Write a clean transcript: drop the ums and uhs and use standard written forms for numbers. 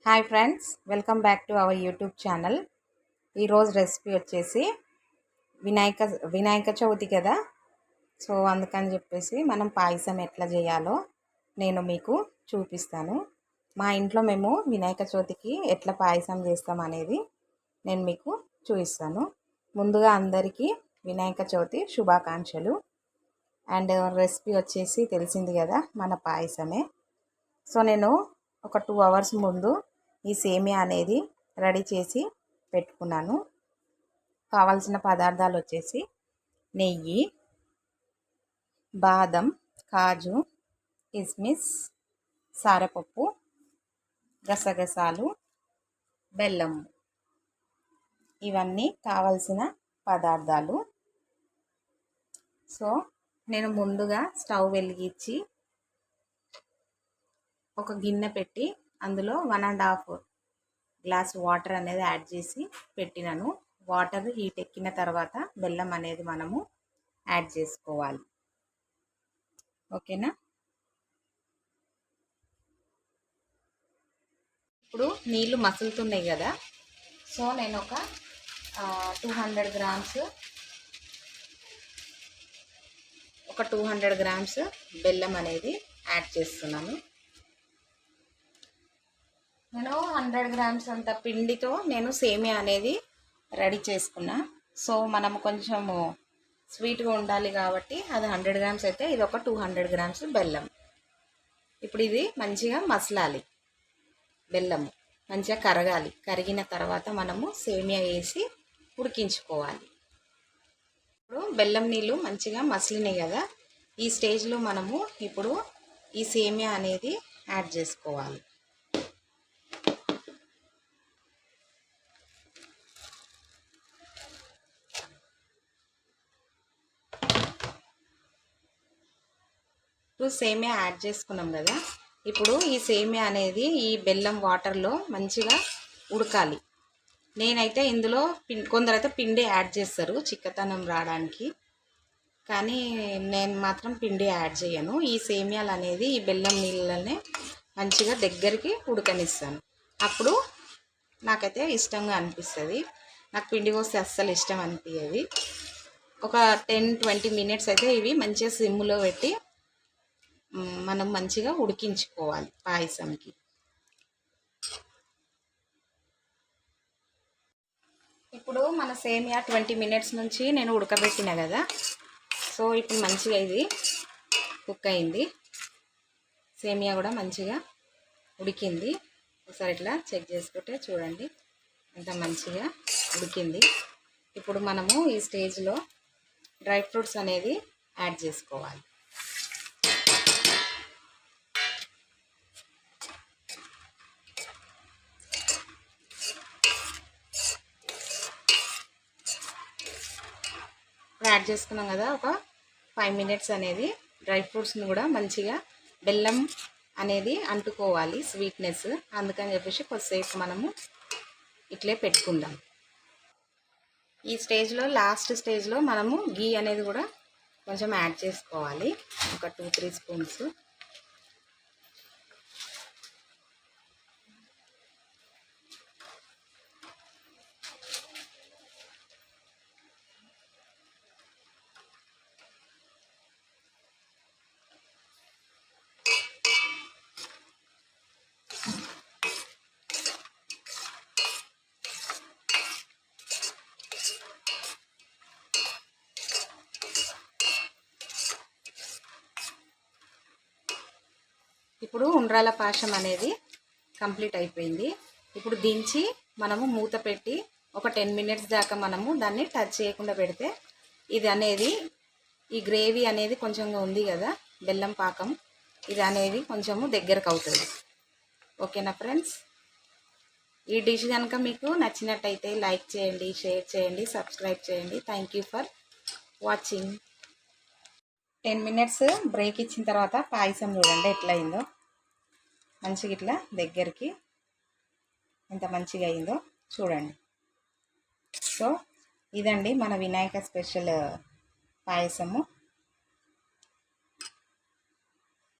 Hi friends, welcome back to our YouTube channel. ఈరోజు recipe వచ్చేసి వినాయక చవితి కదా. సో అందుకని చెప్పేసి మనం పాయసం ఎట్లా చేయాలో నేను మీకు చూపిస్తాను. మా ఇంట్లో మేము వినాయక చవితికి ఎట్లా పాయసం చేస్తాం అనేది నేను మీకు చూపిస్తాను. ముందుగా అందరికీ వినాయక చవితి శుభాకాంక్షలు. అండ్ రెసిపీ వచ్చేసి తెలిసింది కదా, మన పాయసమే. సో నేను ఒక 2 అవర్స్ ముందు ఈ సేమియా అనేది రెడీ చేసి పెట్టుకున్నాను. కావాల్సిన పదార్థాలు వచ్చేసి నెయ్యి, బాదం, కాజు, కిస్మిస్, సారపప్పు, గసగసాలు, బెల్లం. ఇవన్నీ కావాల్సిన పదార్థాలు. సో నేను ముందుగా స్టవ్ వెలిగించి ఒక గిన్నె పెట్టి అందులో 1.5 గ్లాస్ వాటర్ అనేది యాడ్ చేసి పెట్టినాను. వాటర్ హీట్ ఎక్కిన తర్వాత బెల్లం అనేది మనము యాడ్ చేసుకోవాలి. ఓకేనా. ఇప్పుడు నీళ్ళు మసులుతున్నాయి కదా. సో నేను ఒక 200 గ్రామ్స్ బెల్లం అనేది యాడ్ చేస్తున్నాను. నేను 100 గ్రామ్స్ అంత పిండితో నేను సేమియా అనేది రెడీ చేసుకున్నా. సో మనము కొంచెము స్వీట్గా ఉండాలి కాబట్టి అది 100 గ్రామ్స్ అయితే ఇది ఒక 200 గ్రామ్స్ బెల్లం. ఇప్పుడు ఇది మంచిగా మసలాలి, బెల్లం మంచిగా కరగాలి. కరిగిన తర్వాత మనము సేమియా వేసి ఉడికించుకోవాలి. ఇప్పుడు బెల్లం నీళ్ళు మంచిగా మసిలినాయి కదా. ఈ స్టేజ్లో మనము ఇప్పుడు ఈ సేమియా అనేది యాడ్ చేసుకోవాలి. ఇప్పుడు సేమియా యాడ్ చేసుకున్నాం కదా. ఇప్పుడు ఈ సేమియా అనేది ఈ బెల్లం వాటర్లో మంచిగా ఉడకాలి. నేనైతే ఇందులో కొందరైతే పిండి యాడ్ చేస్తారు చిక్కదనం రావడానికి, కానీ నేను మాత్రం పిండి యాడ్ చేయను. ఈ సేమియాలు అనేది ఈ బెల్లం నీళ్ళనే మంచిగా దగ్గరికి ఉడకనిస్తాను. అప్పుడు నాకైతే ఇష్టంగా అనిపిస్తుంది. నాకు పిండి పోస్తే అస్సలు ఇష్టం అనిపించేది. ఒక 10-20 మినిట్స్ అయితే ఇవి మంచిగా సిమ్లో పెట్టి మనం మంచిగా ఉడికించుకోవాలి పాయసంకి. ఇప్పుడు మన సేమియా 20 మినిట్స్ నుంచి నేను ఉడకబెట్టిన కదా. సో ఇప్పుడు మంచిగా ఇది కుక్ అయింది. సేమియా కూడా మంచిగా ఉడికింది. ఒకసారి ఇట్లా చెక్ చేసుకుంటే చూడండి ఎంత మంచిగా ఉడికింది. ఇప్పుడు మనము ఈ స్టేజ్లో డ్రై ఫ్రూట్స్ అనేది యాడ్ చేసుకోవాలి. యాడ్ చేసుకున్నాం కదా. ఒక 5 మినిట్స్ అనేది డ్రై ఫ్రూట్స్ని కూడా మంచిగా బెల్లం అనేది అంటుకోవాలి, స్వీట్నెస్. అందుకని చెప్పేసి కొద్దిసేపు మనము ఇట్లే పెట్టుకుందాం. ఈ స్టేజ్లో లాస్ట్ స్టేజ్లో మనము గీ అనేది కూడా కొంచెం యాడ్ చేసుకోవాలి, ఒక 2-3 స్పూన్స్. ఇప్పుడు ఉండ్రాల పాశం అనేది కంప్లీట్ అయిపోయింది. ఇప్పుడు దించి మనము మూత పెట్టి ఒక 10 మినిట్స్ దాకా మనము దాన్ని టచ్ చేయకుండా పెడితే ఇది అనేది ఈ గ్రేవీ అనేది కొంచెంగా ఉంది కదా, బెల్లం పాకం, ఇది అనేది కొంచెము దగ్గరకు అవుతుంది. ఓకేనా ఫ్రెండ్స్. ఈ డిష్ కనుక మీకు నచ్చినట్టయితే లైక్ చేయండి, షేర్ చేయండి, సబ్స్క్రైబ్ చేయండి. Thank you for watching. 10 minutes break ఇచ్చిన తర్వాత పాయసం చూడండి ఎట్లా అయిందో. మంచిగా ఇట్లా దగ్గరికి ఎంత మంచిగా అయిందో చూడండి. సో ఇదండి మన వినాయక స్పెషల్ పాయసము.